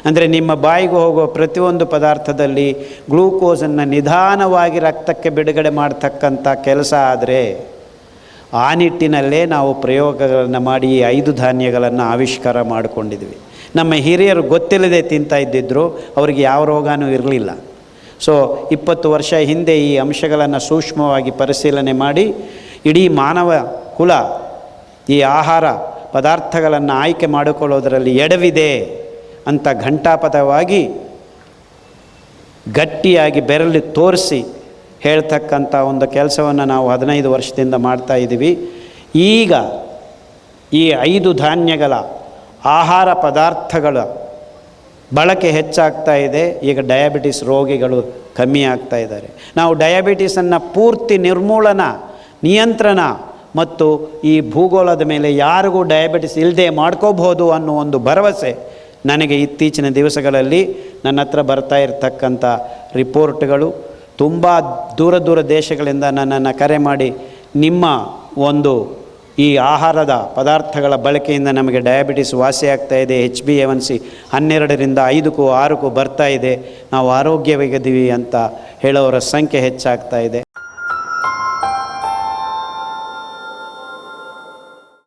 ಅಂದರೆ ನಿಮ್ಮ ಬಾಯಿಗೆ ಹೋಗುವ ಪ್ರತಿಯೊಂದು ಪದಾರ್ಥದಲ್ಲಿ ಗ್ಲೂಕೋಸನ್ನು ನಿಧಾನವಾಗಿ ರಕ್ತಕ್ಕೆ ಬಿಡುಗಡೆ ಮಾಡ್ತಕ್ಕಂಥ ಕೆಲಸ ಆದರೆ ಆ ನಿಟ್ಟಿನಲ್ಲೇ ನಾವು ಪ್ರಯೋಗಗಳನ್ನು ಮಾಡಿ ಈ 5 ಧಾನ್ಯಗಳನ್ನು ಆವಿಷ್ಕಾರ ಮಾಡಿಕೊಂಡಿದ್ವಿ. ನಮ್ಮ ಹಿರಿಯರು ಗೊತ್ತಿಲ್ಲದೆ ತಿಂತಾ ಇದ್ದಿದ್ದರು, ಅವರಿಗೆ ಯಾವ ರೋಗನೂ ಇರಲಿಲ್ಲ. ಸೊ 20 ವರ್ಷ ಹಿಂದೆ ಈ ಅಂಶಗಳನ್ನು ಸೂಕ್ಷ್ಮವಾಗಿ ಪರಿಶೀಲನೆ ಮಾಡಿ ಇಡೀ ಮಾನವ ಕುಲ ಈ ಆಹಾರ ಪದಾರ್ಥಗಳನ್ನು ಆಯ್ಕೆ ಮಾಡಿಕೊಳ್ಳೋದರಲ್ಲಿ ಎಡವಿದೆ ಅಂತ ಘಂಟಾಪಥವಾಗಿ ಗಟ್ಟಿಯಾಗಿ ಬೆರಳು ತೋರಿಸಿ ಹೇಳ್ತಕ್ಕಂಥ ಒಂದು ಕೆಲಸವನ್ನು ನಾವು 15 ವರ್ಷದಿಂದ ಮಾಡ್ತಾಯಿದ್ದೀವಿ. ಈಗ ಈ 5 ಧಾನ್ಯಗಳ ಆಹಾರ ಪದಾರ್ಥಗಳ ಬಳಕೆ ಹೆಚ್ಚಾಗ್ತಾ ಇದೆ. ಈಗ ಡಯಾಬಿಟಿಸ್ ರೋಗಿಗಳು ಕಮ್ಮಿ ಆಗ್ತಾ ಇದ್ದಾರೆ. ನಾವು ಡಯಾಬಿಟಿಸನ್ನು ಪೂರ್ತಿ ನಿಯಂತ್ರಣ ಮತ್ತು ಈ ಭೂಗೋಳದ ಮೇಲೆ ಯಾರಿಗೂ ಡಯಾಬಿಟಿಸ್ ಇಲ್ಲದೆ ಮಾಡ್ಕೋಬಹುದು ಅನ್ನೋ ಒಂದು ಭರವಸೆ ನನಗೆ ಇತ್ತೀಚಿನ ದಿವಸಗಳಲ್ಲಿ ನನ್ನ ಹತ್ರ ಬರ್ತಾ ಇರತಕ್ಕಂಥ ರಿಪೋರ್ಟ್ಗಳು, ತುಂಬ ದೂರ ದೇಶಗಳಿಂದ ನನ್ನನ್ನು ಕರೆ ಮಾಡಿ ನಿಮ್ಮ ಒಂದು ಈ ಆಹಾರದ ಪದಾರ್ಥಗಳ ಬಳಕೆಯಿಂದ ನಮಗೆ ಡಯಾಬಿಟಿಸ್ ವಾಸಿಯಾಗ್ತಾ ಇದೆ, HbA1c 12ರಿಂದ 5ಕ್ಕೂ 6ಕ್ಕೂ ಬರ್ತಾ ಇದೆ, ನಾವು ಆರೋಗ್ಯವಾಗಿದ್ದೀವಿ ಅಂತ ಹೇಳೋರ ಸಂಖ್ಯೆ ಹೆಚ್ಚಾಗ್ತಾ ಇದೆ.